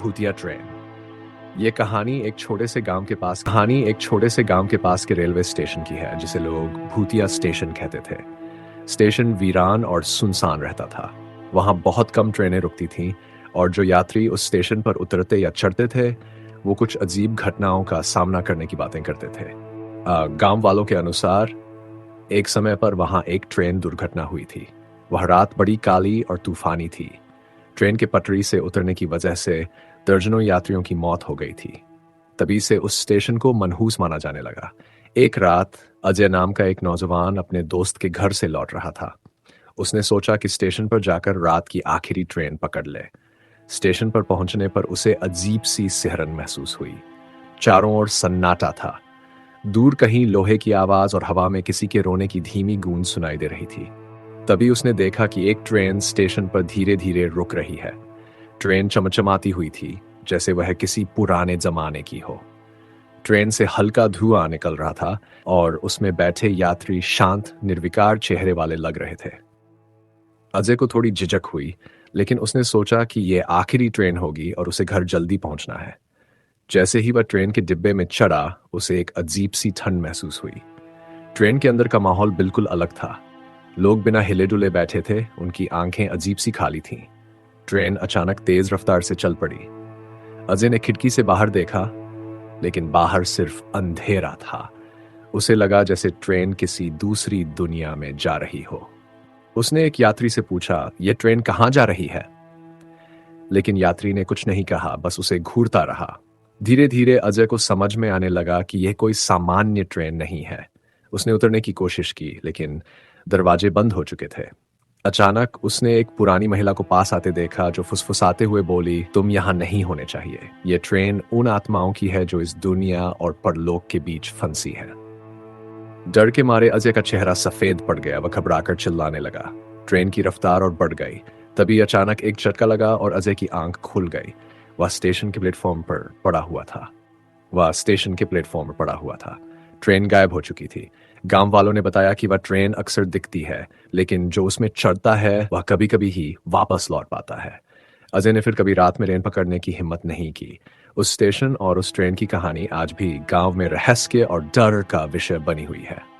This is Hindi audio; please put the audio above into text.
भूतिया ट्रेन। ये कहानी एक छोटे से गांव के पास के रेलवे स्टेशन की है, जिसे लोग भूतिया स्टेशन कहते थे। स्टेशन वीरान और सुनसान रहता था। वहां बहुत कम ट्रेनें रुकती थीं और जो यात्री उस स्टेशन पर उतरते या चढ़ते थे वो कुछ अजीब घटनाओं का सामना करने की बातें करते थे। गांव वालों के अनुसार एक समय पर वहां एक ट्रेन दुर्घटना हुई थी। वह रात बड़ी काली और तूफानी थी। ट्रेन के पटरी से उतरने की वजह से दर्जनों यात्रियों की मौत हो गई थी। तभी से उस स्टेशन को मनहूस माना जाने लगा। एक रात अजय नाम का एक नौजवान अपने दोस्त के घर से लौट रहा था। उसने सोचा कि स्टेशन पर जाकर रात की आखिरी ट्रेन पकड़ ले। स्टेशन पर पहुंचने पर उसे अजीब सी सिहरन महसूस हुई। चारों ओर सन्नाटा था। दूर कहीं लोहे की आवाज और हवा में किसी के रोने की धीमी गूंज सुनाई दे रही थी। तभी उसने देखा कि एक ट्रेन स्टेशन पर धीरे धीरे रुक रही है। ट्रेन चमचमाती हुई थी, जैसे वह किसी पुराने जमाने की हो। ट्रेन से हल्का धुआं निकल रहा था और उसमें बैठे यात्री शांत, निर्विकार चेहरे वाले लग रहे थे। अजय को थोड़ी झिझक हुई, लेकिन उसने सोचा कि यह आखिरी ट्रेन होगी और उसे घर जल्दी पहुंचना है। जैसे ही वह ट्रेन के डिब्बे में चढ़ा, उसे एक अजीब सी ठंड महसूस हुई। ट्रेन के अंदर का माहौल बिल्कुल अलग था। लोग बिना हिले डुले बैठे थे, उनकी आंखें अजीब सी खाली थीं। ट्रेन अचानक तेज रफ्तार से चल पड़ी। अजय ने खिड़की से बाहर देखा, लेकिन बाहर सिर्फ अंधेरा था। उसे लगा जैसे ट्रेन किसी दूसरी दुनिया में जा रही हो। उसने एक यात्री से पूछा, यह ट्रेन कहाँ जा रही है? लेकिन यात्री ने कुछ नहीं कहा, बस उसे घूरता रहा। धीरे धीरे अजय को समझ में आने लगा कि यह कोई सामान्य ट्रेन नहीं है। उसने उतरने की कोशिश की, लेकिन दरवाजे बंद हो चुके थे। अचानक उसने एक पुरानी महिला को पास आते देखा, जो फुसफुसाते हुए बोली, तुम यहाँ नहीं होने चाहिए। यह ट्रेन उन आत्माओं की है जो इस दुनिया और परलोक के बीच फंसी है। डर के मारे अजय का चेहरा सफेद पड़ गया। वह घबराकर चिल्लाने लगा। ट्रेन की रफ्तार और बढ़ गई। तभी अचानक एक झटका लगा और अजय की आंख खुल गई। वह स्टेशन के प्लेटफॉर्म पर पड़ा हुआ था। ट्रेन गायब हो चुकी थी। गांव वालों ने बताया कि वह ट्रेन अक्सर दिखती है, लेकिन जो उसमें चढ़ता है वह कभी कभी ही वापस लौट पाता है। अजय ने फिर कभी रात में ट्रेन पकड़ने की हिम्मत नहीं की। उस स्टेशन और उस ट्रेन की कहानी आज भी गांव में रहस्य और डर का विषय बनी हुई है।